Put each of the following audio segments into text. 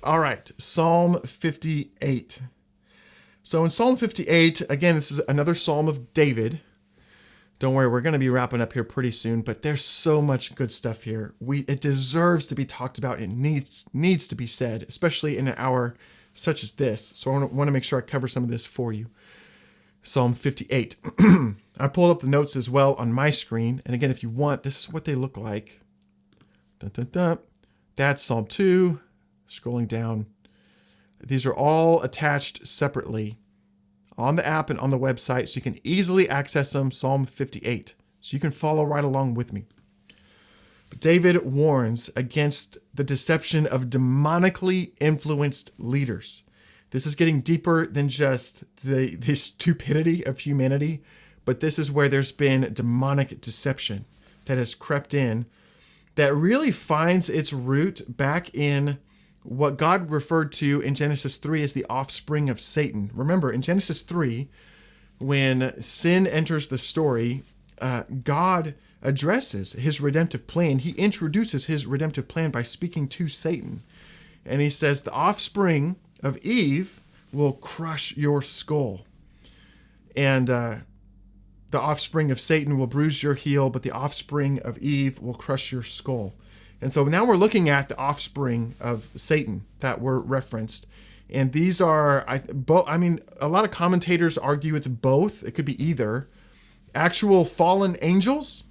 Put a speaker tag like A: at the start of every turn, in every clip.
A: All right, Psalm 58. So in Psalm 58, again, this is another Psalm of David. Don't worry, we're going to be wrapping up here pretty soon, but there's so much good stuff here. It deserves to be talked about. It needs to be said, especially in an hour such as this. So I want to make sure I cover some of this for you. Psalm 58. I pulled up the notes as well on my screen. And again, if you want, this is what they look like. Dun, dun, dun. That's Psalm 2. Scrolling down. These are all attached separately on the app and on the website, so you can easily access them, Psalm 58. So you can follow right along with me. But David warns against the deception of demonically influenced leaders. This is getting deeper than just the stupidity of humanity, but this is where there's been demonic deception that has crept in that really finds its root back in what God referred to in Genesis 3 as the offspring of Satan. Remember, in Genesis 3, when sin enters the story, God addresses his redemptive plan. He introduces his redemptive plan by speaking to Satan. And he says, the offspring of Eve will crush your skull. And the offspring of Satan will bruise your heel, but the offspring of Eve will crush your skull. And so now we're looking at the offspring of Satan that were referenced. And these are, a lot of commentators argue it's both. It could be either actual fallen angels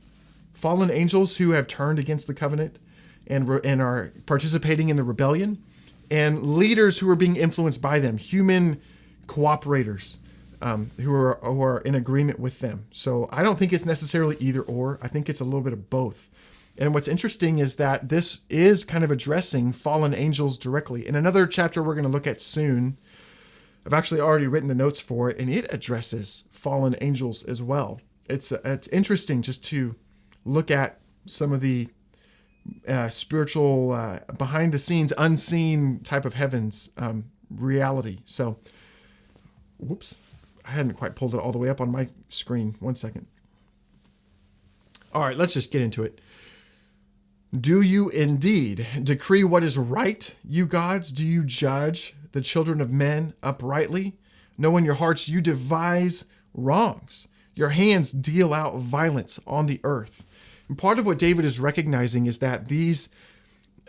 A: who have turned against the covenant and are participating in the rebellion, and leaders who are being influenced by them, human cooperators who are in agreement with them. So I don't think it's necessarily either or. I think it's a little bit of both. And what's interesting is that this is kind of addressing fallen angels directly. In another chapter we're going to look at soon, I've actually already written the notes for it, and it addresses fallen angels as well. It's interesting just to look at some of the spiritual, behind the scenes, unseen type of heavens reality. So, whoops, I hadn't quite pulled it all the way up on my screen. 1 second. All right, let's just get into it. Do you indeed decree what is right, you gods? Do you judge the children of men uprightly? Know in your hearts you devise wrongs. Your hands deal out violence on the earth. And part of what David is recognizing is that these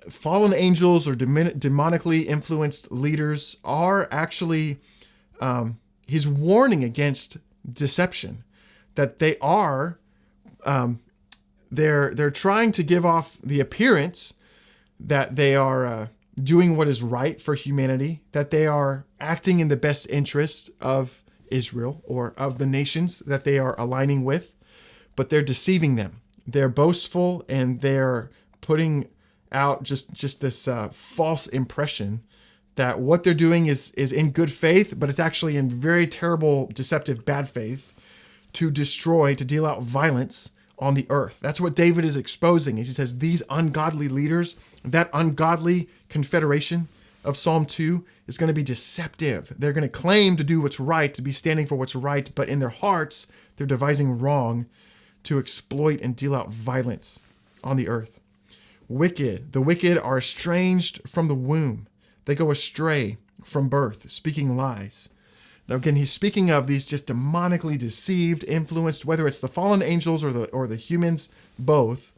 A: fallen angels or demonically influenced leaders are actually, he's warning against deception, that they are, they're trying to give off the appearance that they are doing what is right for humanity, that they are acting in the best interest of Israel or of the nations that they are aligning with, but they're deceiving them. They're boastful and they're putting out just this false impression that what they're doing is in good faith, but it's actually in very terrible, deceptive, bad faith to destroy, to deal out violence on the earth. That's what David is exposing. He says these ungodly leaders, that ungodly confederation of Psalm 2 is going to be deceptive. They're going to claim to do what's right, to be standing for what's right, but in their hearts, they're devising wrong to exploit and deal out violence on the earth. The wicked are estranged from the womb. They go astray from birth, speaking lies. Now, again, he's speaking of these just demonically deceived, influenced, whether it's the fallen angels or the humans, both.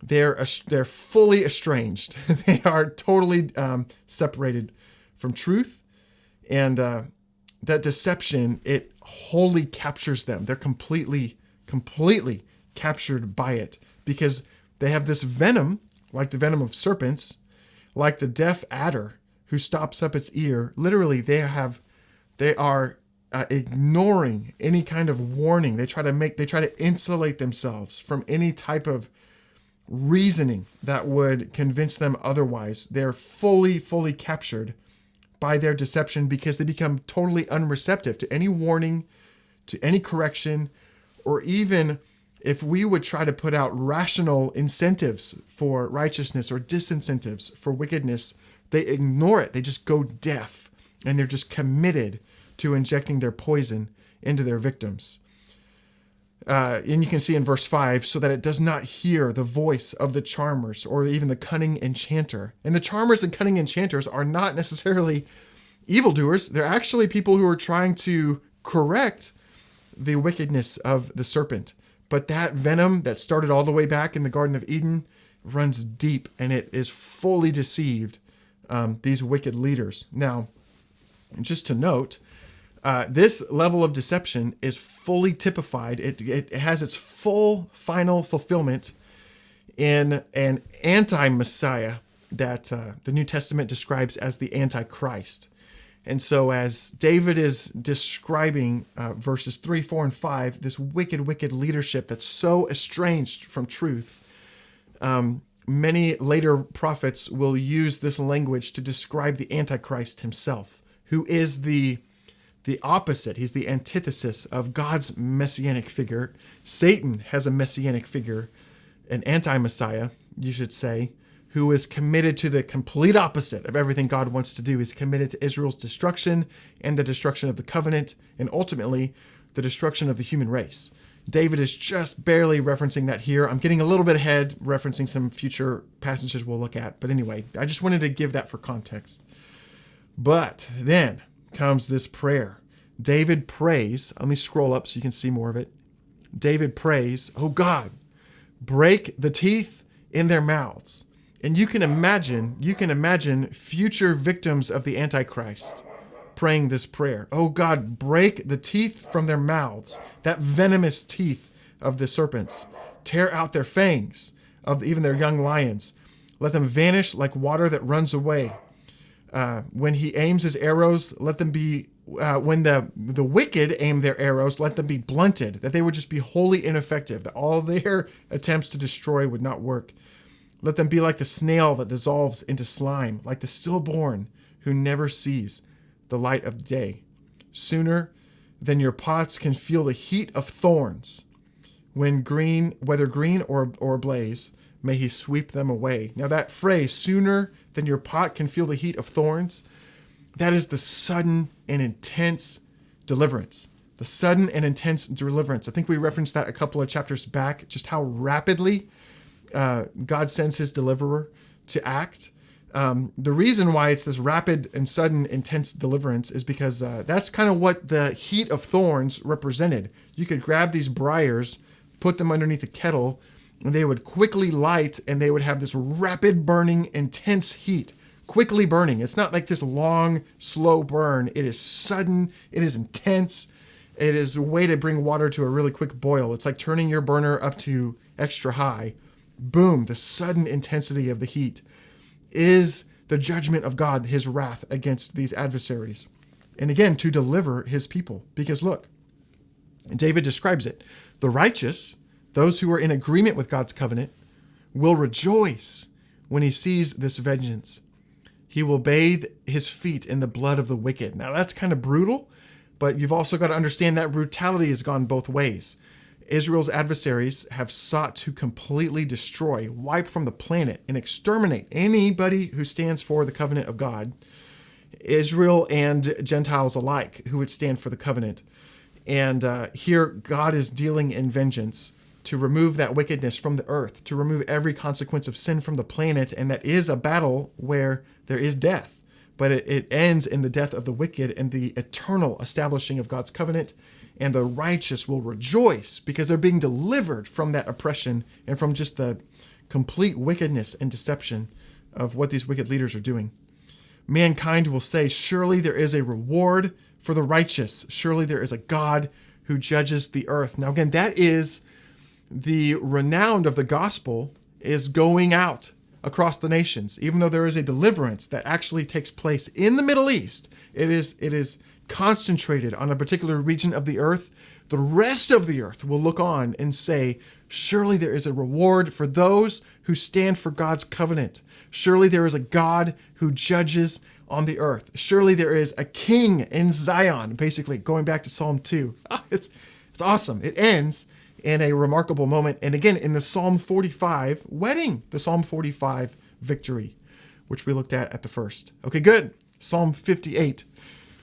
A: They're fully estranged. They are totally separated from truth, and that deception, it wholly captures them. They're completely captured by it because they have this venom, like the venom of serpents, like the deaf adder who stops up its ear. Literally, they are ignoring any kind of warning. They try to insulate themselves from any type of reasoning that would convince them otherwise. They're fully captured by their deception because they become totally unreceptive to any warning, to any correction, or even if we would try to put out rational incentives for righteousness or disincentives for wickedness, they ignore it. They just go deaf, and they're just committed to injecting their poison into their victims. And you can see in verse 5, so that it does not hear the voice of the charmers or even the cunning enchanter. And the charmers and cunning enchanters are not necessarily evildoers. They're actually people who are trying to correct the wickedness of the serpent. But that venom that started all the way back in the Garden of Eden runs deep, and it is fully deceived these wicked leaders. Now, just to note, this level of deception is fully typified. It has its full final fulfillment in an anti-Messiah that the New Testament describes as the Antichrist. And so as David is describing verses 3, 4, and 5, this wicked leadership that's so estranged from truth, many later prophets will use this language to describe the Antichrist himself, who is the opposite. He's the antithesis of God's messianic figure. Satan has a messianic figure, an anti-Messiah, you should say, who is committed to the complete opposite of everything God wants to do. He's committed to Israel's destruction and the destruction of the covenant, and ultimately the destruction of the human race. David is just barely referencing that here. I'm getting a little bit ahead, referencing some future passages we'll look at. But anyway, I just wanted to give that for context. But then comes this prayer. David prays. Let me scroll up so you can see more of it. David prays, "Oh God, break the teeth in their mouths." And you can imagine future victims of the Antichrist praying this prayer. "Oh God, break the teeth from their mouths," that venomous teeth of the serpents. "Tear out their fangs of even their young lions. Let them vanish like water that runs away. When he aims his arrows, let them be, when the wicked aim their arrows, let them be blunted," that they would just be wholly ineffective, that all their attempts to destroy would not work. "Let them be like the snail that dissolves into slime, like the stillborn who never sees the light of day. Sooner than your pots can feel the heat of thorns, whether green or ablaze, may he sweep them away." Now that phrase, "sooner than your pot can feel the heat of thorns," that is the sudden and intense deliverance. The sudden and intense deliverance. I think we referenced that a couple of chapters back, just how rapidly God sends his deliverer to act. The reason why it's this rapid and sudden intense deliverance is because that's kind of what the heat of thorns represented. You could grab these briars, put them underneath a kettle, and they would quickly light, and they would have this rapid burning, intense heat, quickly burning. It's not like this long, slow burn. It is sudden. It is intense. It is a way to bring water to a really quick boil. It's like turning your burner up to extra high. Boom, the sudden intensity of the heat is the judgment of God, his wrath against these adversaries. And again, to deliver his people. Because look, David describes it. The righteous, those who are in agreement with God's covenant, will rejoice when he sees this vengeance. He will bathe his feet in the blood of the wicked. Now that's kind of brutal, but you've also got to understand that brutality has gone both ways. Israel's adversaries have sought to completely destroy, wipe from the planet, and exterminate anybody who stands for the covenant of God, Israel and Gentiles alike who would stand for the covenant. And here God is dealing in vengeance to remove that wickedness from the earth, to remove every consequence of sin from the planet. And that is a battle where there is death, but it ends in the death of the wicked and the eternal establishing of God's covenant. And the righteous will rejoice because they're being delivered from that oppression and from just the complete wickedness and deception of what these wicked leaders are doing. Mankind will say, "Surely there is a reward for the righteous. Surely there is a God who judges the earth." Now again, that is the renown of the gospel is going out across the nations. Even though there is a deliverance that actually takes place in the Middle East, it is concentrated on a particular region of the earth. The rest of the earth will look on and say, "Surely there is a reward for those who stand for God's covenant. Surely there is a God who judges on the earth. Surely there is a king in Zion," basically going back to Psalm 2. It's awesome. It ends in a remarkable moment. And again, in the Psalm 45 wedding, the Psalm 45 victory, which we looked at the first. Okay, good. Psalm 58.